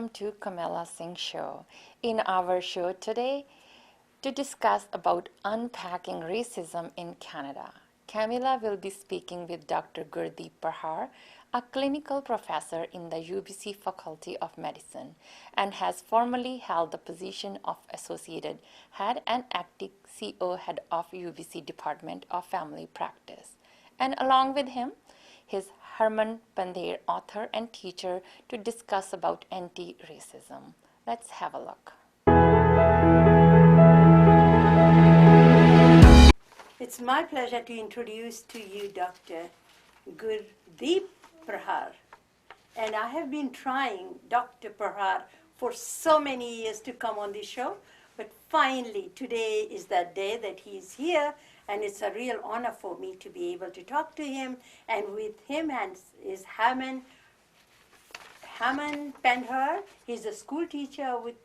welcome to Kamilla Singh show. In our show today, to discuss about unpacking racism in Canada, Kamilla will be speaking with Dr. Gurdeep Prahar, a clinical professor in the UBC Faculty of Medicine and has formerly held the position of Associated Head and acting CO Head of UBC Department of Family Practice. And along with him, his Herman Pandher, author and teacher, to discuss about anti-racism. Let's have a look. It's my pleasure to introduce to you Dr. Gurdeep Prahar. And I have been trying Dr. Prahar for so many years to come on the show, but finally today is that day that he's here, and it's a real honor for me to be able to talk to him. And with him is Herman Pandher. He's a school teacher with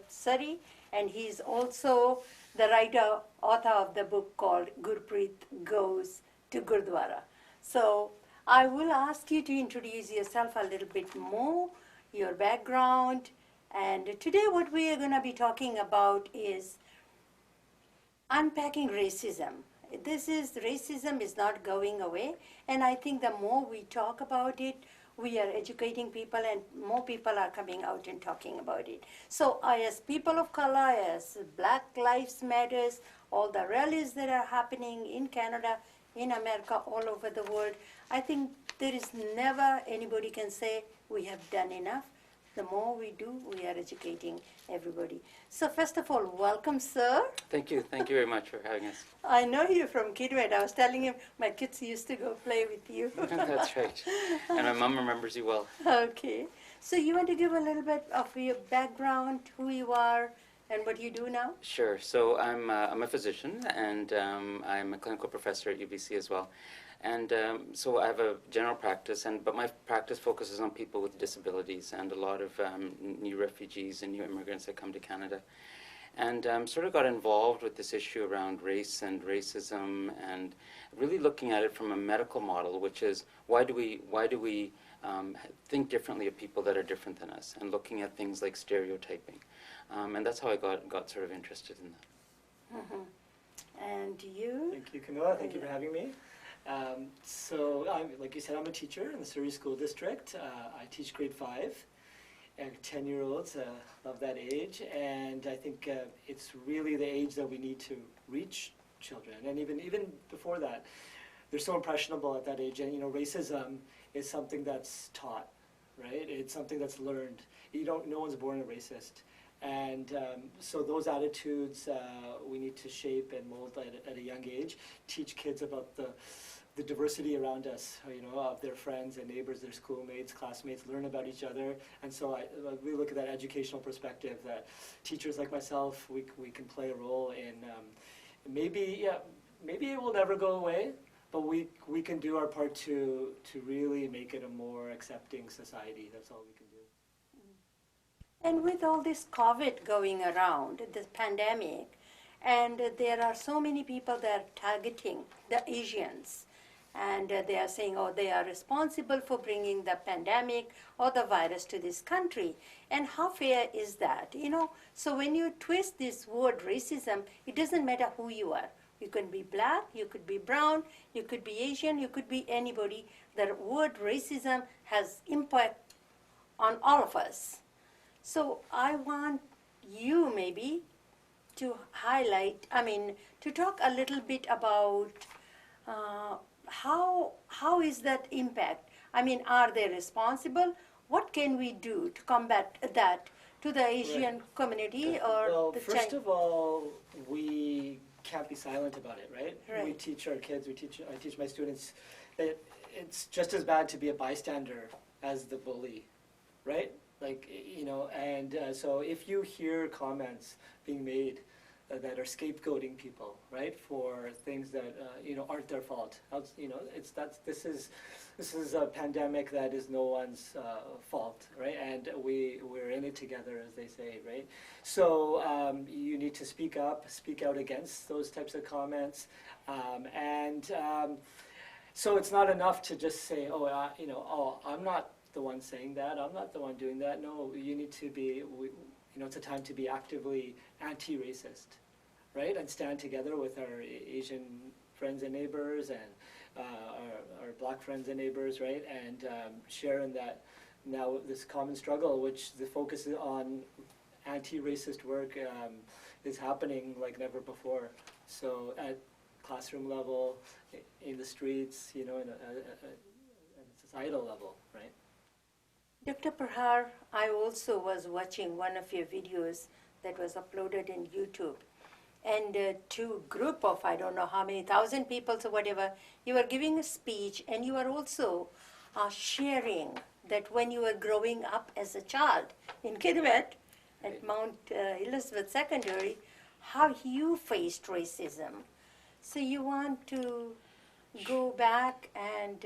Surrey, and he's also the writer, author of the book called Gurpreet Goes to Gurdwara. So I will ask you to introduce yourself a little bit more, your background, and today what we are going to be talking about is unpacking racism. Racism is not going away, and I think the more we talk about it, we are educating people and more people are coming out and talking about it. So as people of color, as Black Lives Matters, all the rallies that are happening in Canada, in America, all over the world, I think there is never anybody can say we have done enough. The more we do, we are educating everybody. So first of all, welcome, sir. Thank you. Thank you very much for having us. I know you from Kidwet. I was telling him my kids used to go play with you. That's right. And my mom remembers you well. Okay. So you want to give a little bit of your background, who you are, and what you do now? Sure. So I'm a physician, and I'm a clinical professor at UBC as well. And so I have a general practice, but my practice focuses on people with disabilities and a lot of new refugees and new immigrants that come to Canada. And sort of got involved with this issue around race and racism, and really looking at it from a medical model, which is why do we think differently of people that are different than us, and looking at things like stereotyping. And that's how I got sort of interested in that. Mm-hmm. And you? Thank you, Kamilla. Thank you for having me. So, like you said, I'm a teacher in the Surrey School District. I teach grade 5, and 10-year-olds, love that age, and I think it's really the age that we need to reach children, and even before that. They're so impressionable at that age, and racism is something that's taught, right? It's something that's learned. No one's born a racist. And so those attitudes we need to shape and mold at a young age, teach kids about the diversity around us, of their friends and neighbors, their schoolmates, classmates, learn about each other. And so we look at that educational perspective that teachers like myself, we can play a role in, maybe it will never go away, but we can do our part to really make it a more accepting society. That's all we can do. And with all this COVID going around, this pandemic, and there are so many people that are targeting the Asians, and they are saying, they are responsible for bringing the pandemic or the virus to this country. And how fair is that? So when you twist this word racism, it doesn't matter who you are. You can be black, you could be brown, you could be Asian, you could be anybody. The word racism has impact on all of us. So I want you maybe to highlight, to talk a little bit about how is that impact? Are they responsible? What can we do to combat that to the Asian community or well, the first of all, we can't be silent about it, right? Right. We teach our kids, I teach my students that it's just as bad to be a bystander as the bully, right? So if you hear comments being made that are scapegoating people, right, for things that aren't their fault, this is a pandemic that is no one's fault, right? And we're in it together, as they say, right? So you need to speak out against those types of comments, so it's not enough to just say, I'm not the one saying that. I'm not the one doing that. No, you need to be, it's a time to be actively anti-racist, right? And stand together with our Asian friends and neighbors and our black friends and neighbors, right? And share in that now this common struggle, which the focus on anti-racist work is happening like never before. So at classroom level, in the streets, in a societal level, right? Dr. Prahar, I also was watching one of your videos that was uploaded in YouTube. And to a group of, I don't know how many, 1,000 people or whatever, you were giving a speech and you were also sharing that when you were growing up as a child in Kidwet at Mount Elizabeth Secondary, how you faced racism. So you want to go back and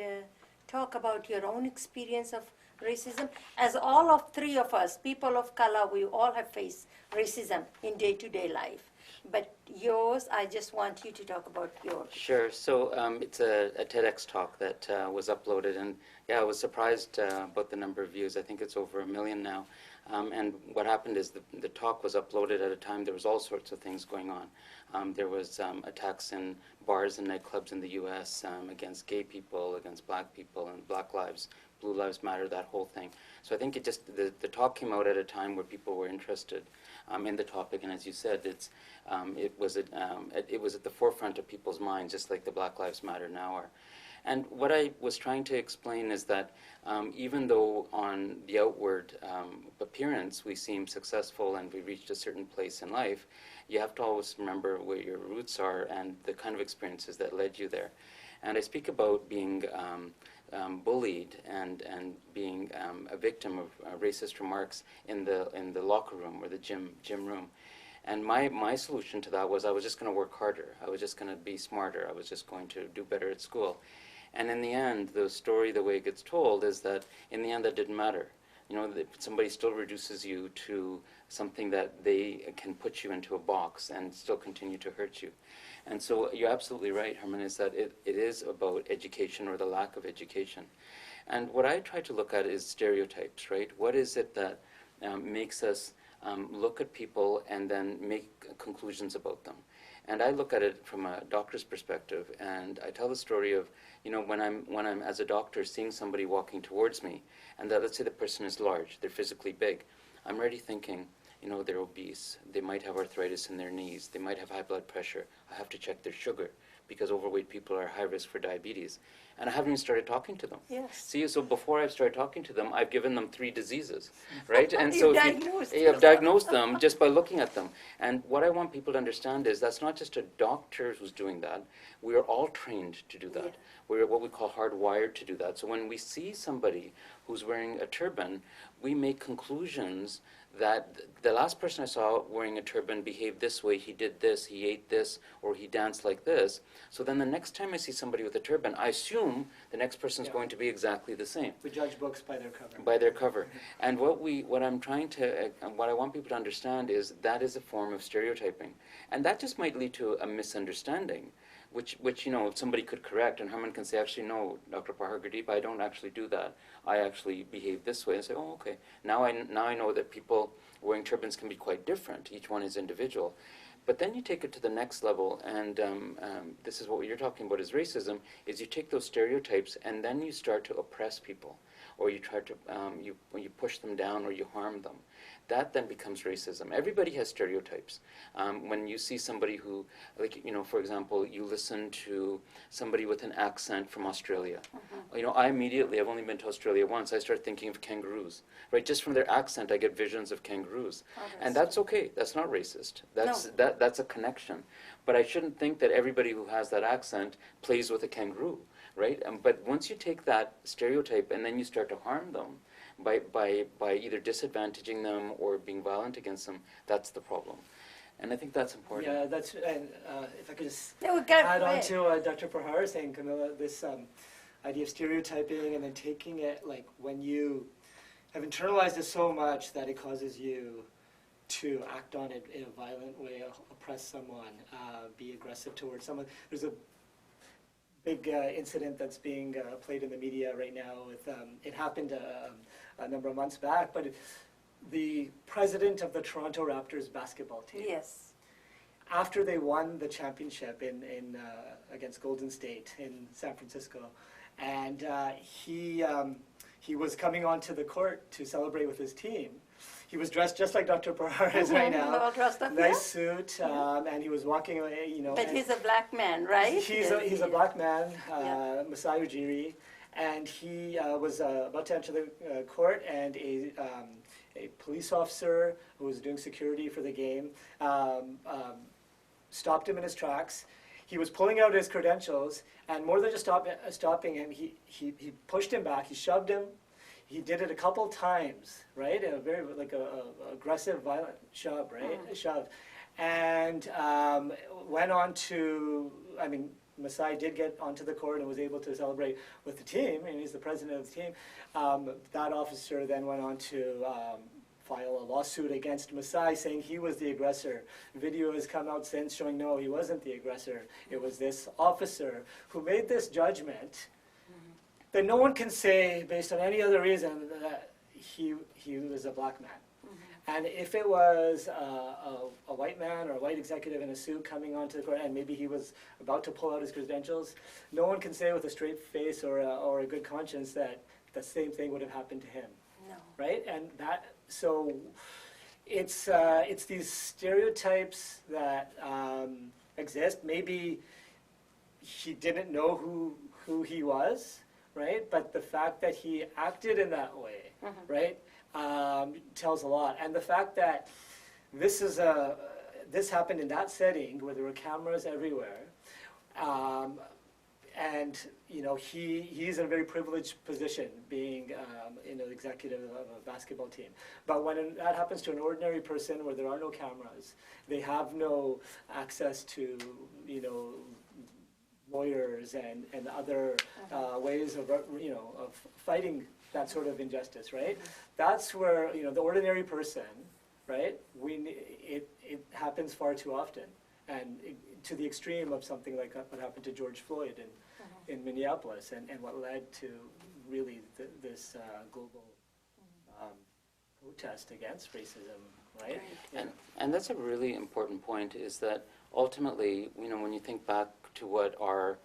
talk about your own experience of racism? As all of three of us, people of color, we all have faced racism in day-to-day life. But yours, I just want you to talk about yours. Sure. So it's a TEDx talk that was uploaded, and yeah, I was surprised about the number of views. I think it's over 1 million now. And what happened is the talk was uploaded at a time there was all sorts of things going on. There was attacks in bars and nightclubs in the U.S. Against gay people, against black people, and Black Lives, Blue Lives Matter, that whole thing. So I think the talk came out at a time where people were interested in the topic, and as you said, it was at the forefront of people's minds, just like the Black Lives Matter now are. And what I was trying to explain is that even though on the outward appearance we seem successful and we reached a certain place in life, you have to always remember where your roots are and the kind of experiences that led you there. And I speak about being bullied and being a victim of racist remarks in the locker room or the gym room. And my solution to that was I was just going to work harder. I was just going to be smarter. I was just going to do better at school. And in the end, the story, the way it gets told, is that in the end that didn't matter. Somebody still reduces you to something that they can put you into a box and still continue to hurt you. And so you're absolutely right, Herman, is that it is about education or the lack of education. And what I try to look at is stereotypes, right? What is it that makes us look at people and then make conclusions about them? And I look at it from a doctor's perspective, and I tell the story of, when I'm as a doctor seeing somebody walking towards me, and that let's say the person is large, they're physically big, I'm already thinking, they're obese, they might have arthritis in their knees, they might have high blood pressure, I have to check their sugar, because overweight people are high risk for diabetes. And I haven't even started talking to them. Yes. See, so before I've started talking to them, I've given them 3 diseases, right? And so You've diagnosed them just by looking at them. And what I want people to understand is that's not just a doctor who's doing that. We are all trained to do that. Yeah. We're what we call hardwired to do that. So when we see somebody who's wearing a turban, we make conclusions that the last person I saw wearing a turban behaved this way, he did this, he ate this, or he danced like this. So then the next time I see somebody with a turban, I assume the next person's going to be exactly the same. We judge books by their cover. By their cover. And what I want people to understand is that is a form of stereotyping. And that just might lead to a misunderstanding, which somebody could correct, and Herman can say, actually, no, Dr. Prahar Gurdeep, I don't actually do that. I actually behave this way. And say, oh, okay. Now I know that people wearing turbans can be quite different. Each one is individual. But then you take it to the next level, and this is what you're talking about is racism, is you take those stereotypes and then you start to oppress people, or you try to, you push them down or you harm them. That then becomes racism. Everybody has stereotypes. When you see somebody who, for example, you listen to somebody with an accent from Australia. I've only been to Australia once, I start thinking of kangaroos, right? Just from their accent, I get visions of kangaroos. And that's okay, that's not racist. That's a connection. But I shouldn't think that everybody who has that accent plays with a kangaroo, right? But once you take that stereotype and then you start to harm them, by either disadvantaging them or being violent against them, that's the problem. And I think that's important. Yeah, and if I could just add on to Dr. Prahar saying, Kamilla, this idea of stereotyping and then taking it, like when you have internalized it so much that it causes you to act on it in a violent way, oppress someone, be aggressive towards someone. There's a big incident that's being played in the media right now. With it happened a number of months back, but the president of the Toronto Raptors basketball team, Yes. after they won the championship in against Golden State in San Francisco, and he was coming onto the court to celebrate with his team. He was dressed just like Dr. Parhar is right now. All dressed up, Nice suit, and he was walking away, you know. But he's a black man, right? He's Yes, a black man, Yeah. Masai Ujiri, and he was about to enter the court, and a police officer who was doing security for the game stopped him in his tracks. He was pulling out his credentials, and more than just stopping him, he pushed him back, he shoved him. He did it a couple times, right? A very like a aggressive, violent shove, right? Shove, and went on to. I mean, Masai did get onto the court and was able to celebrate with the team, and he's the president of the team. That officer then went on to file a lawsuit against Masai, saying he was the aggressor. Video has come out since showing no, he wasn't the aggressor. It was this officer who made this judgment that no one can say, based on any other reason, that he was a black man. And if it was a white man or a white executive in a suit coming onto the court, and maybe he was about to pull out his credentials, no one can say with a straight face or a good conscience that the same thing would have happened to him. No. Right? And that, so it's these stereotypes that exist. Maybe he didn't know who he was, right? But the fact that he acted in that way, right, tells a lot. And the fact that this happened in that setting where there were cameras everywhere, and you know he's in a very privileged position, being an executive of a basketball team. But when that happens to an ordinary person where there are no cameras, they have no access to lawyers and other ways of of fighting that sort of injustice, right? That's where the ordinary person, right? It happens far too often, and to the extreme of something like what happened to George Floyd in Minneapolis, and what led to really this global protest against racism, right? And that's a really important point, is that ultimately, when you think back to what our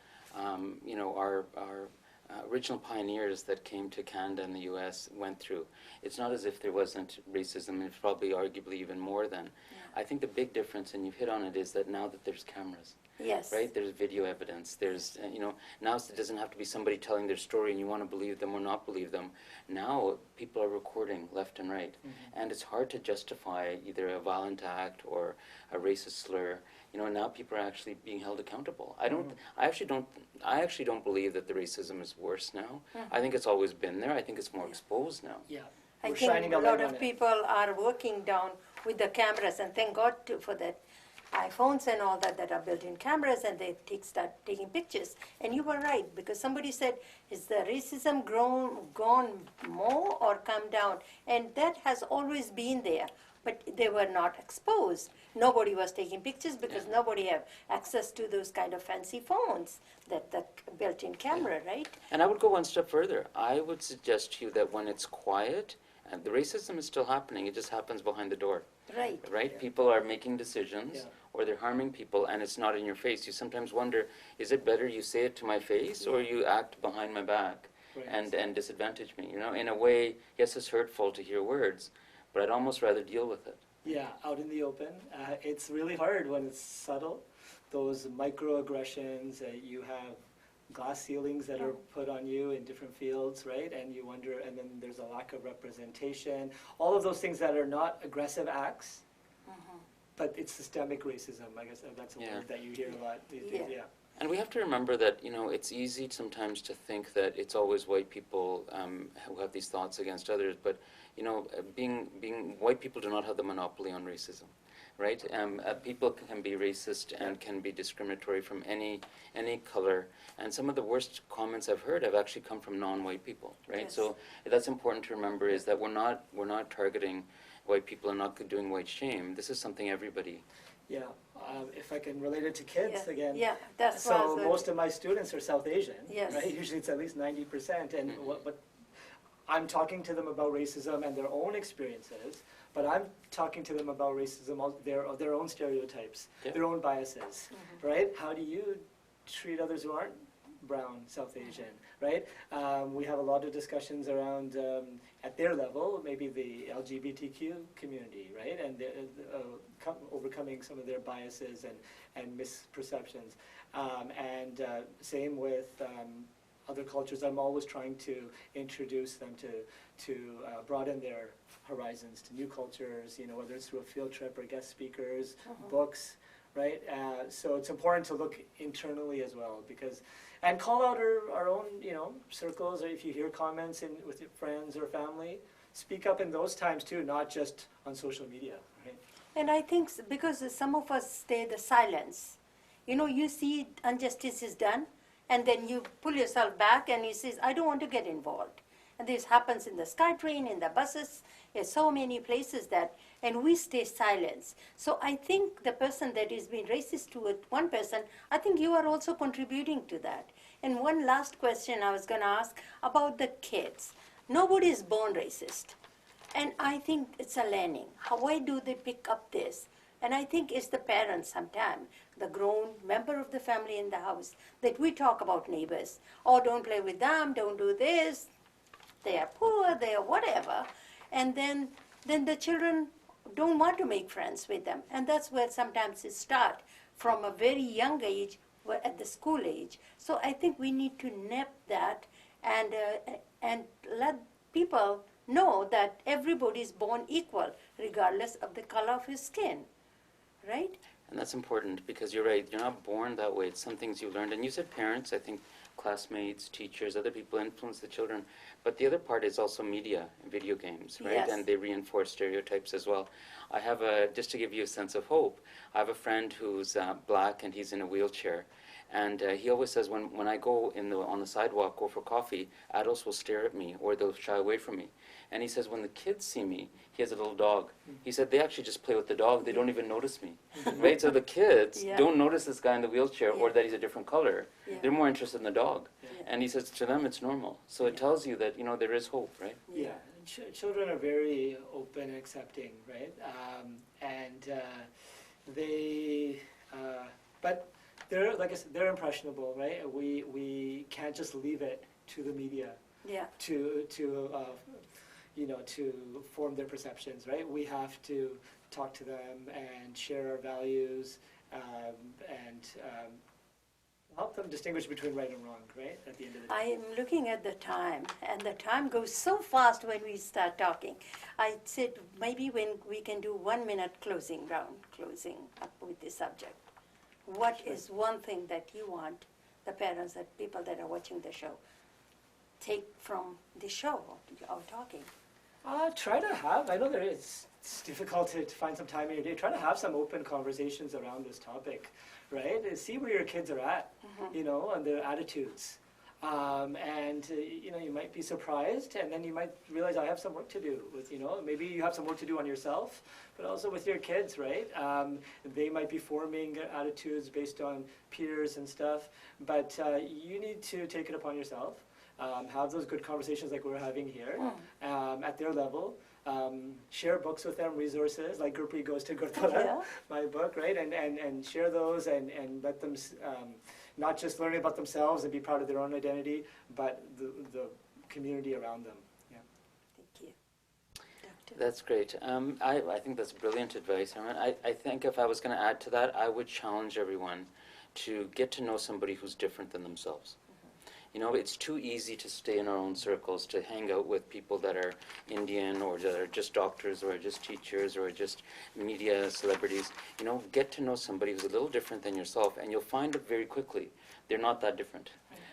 original pioneers that came to Canada and the U.S. went through, it's not as if there wasn't racism. It's probably arguably even more than. I think the big difference, and you've hit on it, is that now that there's cameras, Yes. right? There's video evidence. There's, now it doesn't have to be somebody telling their story and you want to believe them or not believe them. Now people are recording left and right, and it's hard to justify either a violent act or a racist slur. Now people are actually being held accountable. I actually don't believe that the racism is worse now. I think it's always been there. I think it's more exposed now. Yeah. I We're think shining a a lot light on of it. people are working down with the cameras, and thank God for that. iPhones and all that are built-in cameras, and they start taking pictures. And you were right, because somebody said, is the racism gone more or come down? And that has always been there, but they were not exposed. Nobody was taking pictures because nobody have access to those kind of fancy phones, that built-in camera, right? And I would go one step further. I would suggest to you that when it's quiet, and the racism is still happening, it just happens behind the door. Right. Right? Yeah. People are making decisions, Yeah. or they're harming people, and it's not in your face. You sometimes wonder, is it better you say it to my face, or you act behind my back Right. and disadvantage me? In a way, yes, it's hurtful to hear words, but I'd almost rather deal with it. Yeah, out in the open. It's really hard when it's subtle. Those microaggressions, you have glass ceilings that are put on you in different fields, right? And you wonder, and then there's a lack of representation. All of those things that are not aggressive acts, but it's systemic racism. I guess that's a word that you hear a lot these days. Yeah. Yeah. And we have to remember that, it's easy sometimes to think that it's always white people who have these thoughts against others, but, being white people do not have the monopoly on racism, right? People can be racist and can be discriminatory from any color, and some of the worst comments I've heard have actually come from non-white people, right? Yes. So that's important to remember, is that we're not targeting white people and not doing white shame. This is something everybody Yeah, if I can relate it to kids Yeah, again. yeah, that's what I So was most of my students are South Asian, Yes. right? Usually it's at least 90%. And what I'm talking to them about racism and their own experiences, but I'm talking to them about racism, their own stereotypes, Yeah. their own biases, right? How do you treat others who aren't brown, South Asian, right? We have a lot of discussions around, at their level, maybe the LGBTQ community, right? And overcoming some of their biases and misperceptions. Same with other cultures. I'm always trying to introduce them to broaden their horizons to new cultures, whether it's through a field trip or guest speakers, books, right? So it's important to look internally as well, and call out our own, circles, or if you hear comments with your friends or family, speak up in those times too, not just on social media, right? And I think because some of us stay the silence, you see injustice is done, and then you pull yourself back and you say, I don't want to get involved. And this happens in the SkyTrain, in the buses, in so many places and we stay silent. So I think the person that is being racist to one person, I think you are also contributing to that. And one last question I was going to ask about the kids. Nobody is born racist. And I think it's a learning. Why do they pick up this? And I think it's the parents sometimes, the grown member of the family in the house, that we talk about neighbors. Oh, don't play with them, don't do this. They are poor, they are whatever. And then the children don't want to make friends with them. And that's where sometimes it starts from a very young age, at the school age. So I think we need to nip that and let people know that everybody is born equal, regardless of the color of his skin, right? And that's important because you're right, you're not born that way. It's some things you learned. And you said parents, I think classmates, teachers, other people influence the children. But the other part is also media and video games, right? Yes. And they reinforce stereotypes as well. I have just to give you a sense of hope, I have a friend who's black and he's in a wheelchair. And he always says when I go on the sidewalk, go for coffee, adults will stare at me or they'll shy away from me. And he says when the kids see me, he has a little dog. He said they actually just play with the dog. They don't even notice me, right? So the kids Yeah. don't notice this guy in the wheelchair or Yeah. that he's a different color. Yeah. They're more interested in the dog. Yeah. And he says to them it's normal. So it tells you that there is hope, right? Yeah, children are very open and accepting, right? But they're, like I said, they're impressionable, right? We can't just leave it to the media Yeah. to form their perceptions, right? We have to talk to them and share our values and help them distinguish between right and wrong, right? At the end of the day. I am looking at the time, and the time goes so fast when we start talking. I said maybe when we can do 1 minute closing up with this subject. What is one thing that you want the parents, the people that are watching the show, take from the show, our talking? Try to have, I know it's difficult to find some time in your day, try to have some open conversations around this topic, right? And see where your kids are at, and their attitudes. You might be surprised, and then you might realize I have some work to do with, maybe you have some work to do on yourself, but also with your kids, right? They might be forming attitudes based on peers and stuff, but you need to take it upon yourself. Have those good conversations like we're having here at their level. Share books with them, resources like Gurpreet Goes to Gurdwara, Yeah. my book, right? And share those and let them not just learn about themselves and be proud of their own identity, but the community around them. Yeah. Thank you. Doctor? That's great. I think that's brilliant advice. I think if I was going to add to that, I would challenge everyone to get to know somebody who's different than themselves. It's too easy to stay in our own circles, to hang out with people that are Indian or that are just doctors or just teachers or just media celebrities. Get to know somebody who's a little different than yourself, and you'll find out very quickly they're not that different.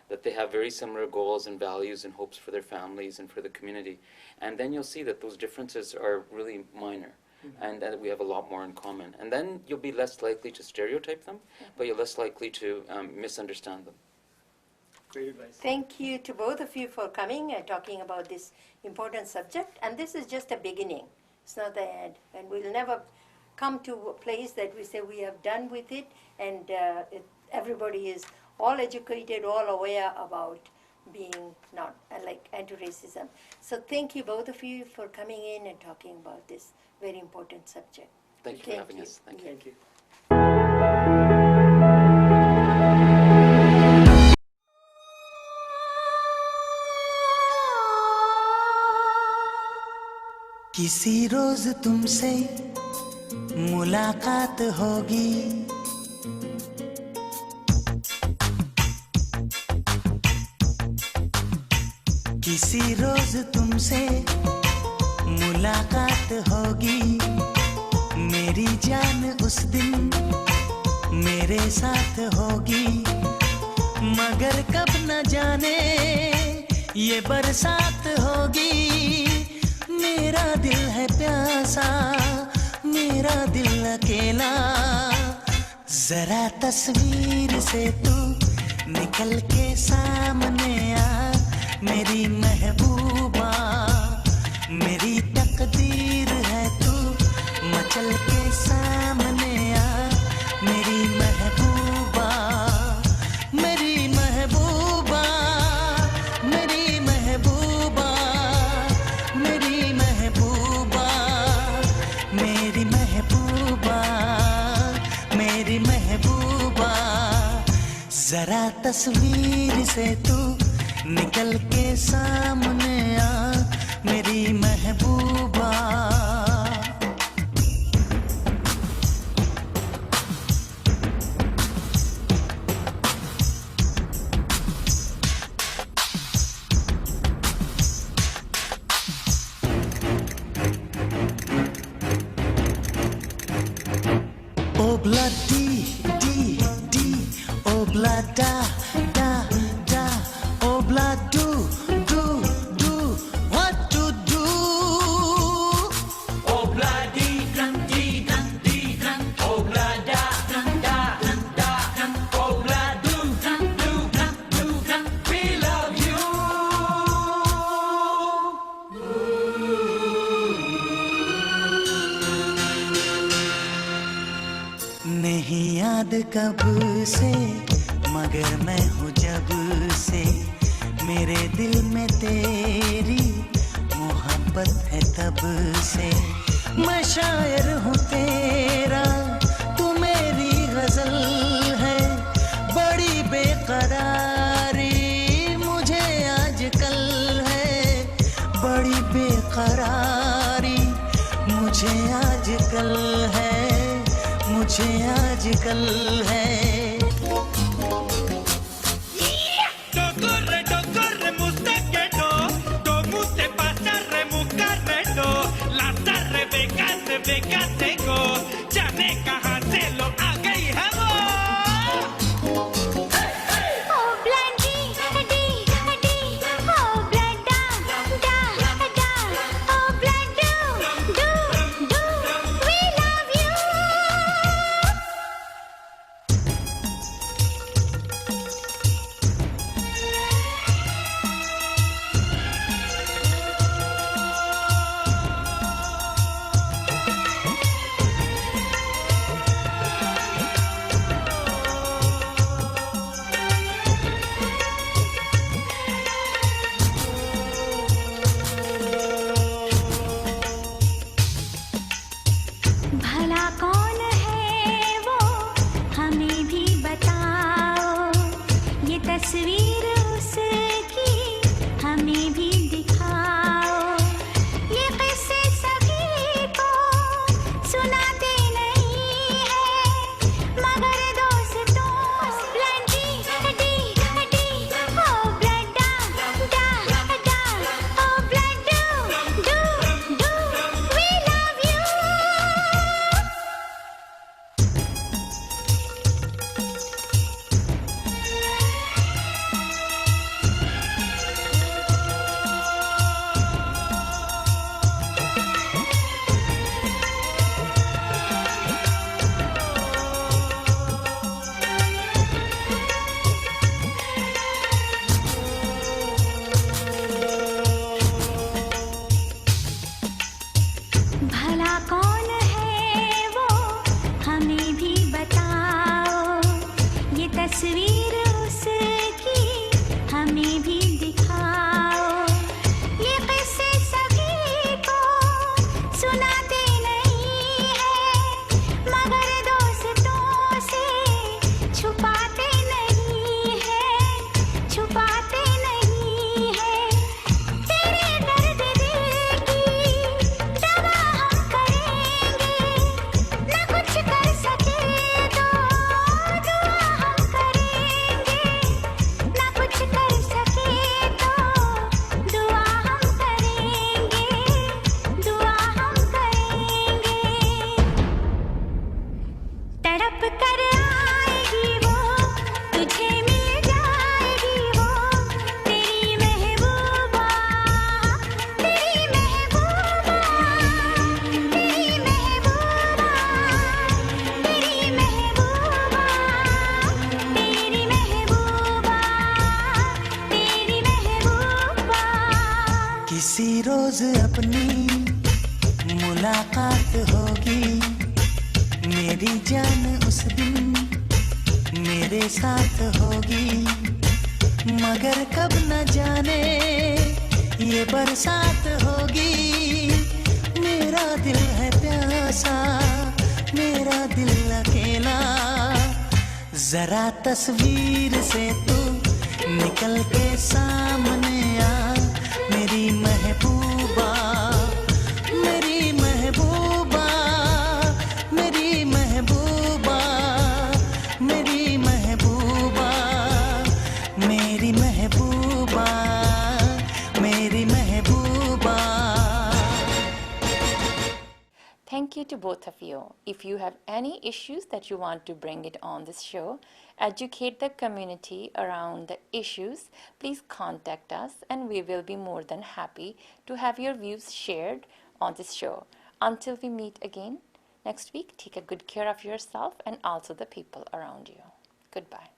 That they have very similar goals and values and hopes for their families and for the community. And then you'll see that those differences are really minor. And that we have a lot more in common. And then you'll be less likely to stereotype them, but you're less likely to misunderstand them. Great advice. Thank you to both of you for coming and talking about this important subject. And this is just a beginning. It's not the end. And we'll never come to a place that we say we have done with it, and everybody is all educated, all aware about being not like anti-racism. So thank you both of you for coming in and talking about this very important subject. Thank you for having us. Thank you. Thank you. किसी रोज तुमसे मुलाकात होगी, किसी रोज तुमसे मुलाकात होगी, मेरी जान उस दिन मेरे साथ होगी, मगर कब न जाने ये बरसात होगी। मेरा दिल है प्यासा, मेरा दिल अकेला, जरा तस्वीर से तू निकल के सामने आ, मेरी महबूबा, मेरी तकदीर है तू मचल के सामने आ, मेरी महबूबा, मेरी महबूबा, मेरी महबूबा, मेरी महबूबा, मेरी महबूबा, मेरी महबूबा, जरा तस्वीर से तू निकल के सामने आ, मेरी महबूबा। Obla di, obla da, obla do, what to do? Obla di, obla da, obla do, we love you. नहीं याद कब से, मगर मैं हूँ जब से, मेरे दिल में तेरी मोहब्बत है तब से। मैं शायर हूँ तेरा, तू मेरी गजल है, बड़ी बेकरारी मुझे आजकल है, बड़ी बेकरारी मुझे आजकल है, मुझे आजकल है। जाने कहाँ से लो आ गई है वो। Oh bloody, oh blood da, oh blood do, we love you. किसी रोज अपनी मुलाकात होगी, मेरी जान उस दिन मेरे साथ होगी, मगर कब न जाने ये बरसात होगी। मेरा दिल है प्यासा, मेरा दिल अकेला, जरा तस्वीर से तू निकल के सामने आ, मेरी महबूबा, मेरी महबूबा, मेरी महबूबा, मेरी महबूबा, मेरी महबूबा, मेरी महबूबा। Thank you to both of you. If you have any issues that you want to bring it on this show, educate the community around the issues, please contact us and we will be more than happy to have your views shared on this show. Until we meet again next week, take a good care of yourself and also the people around you. Goodbye.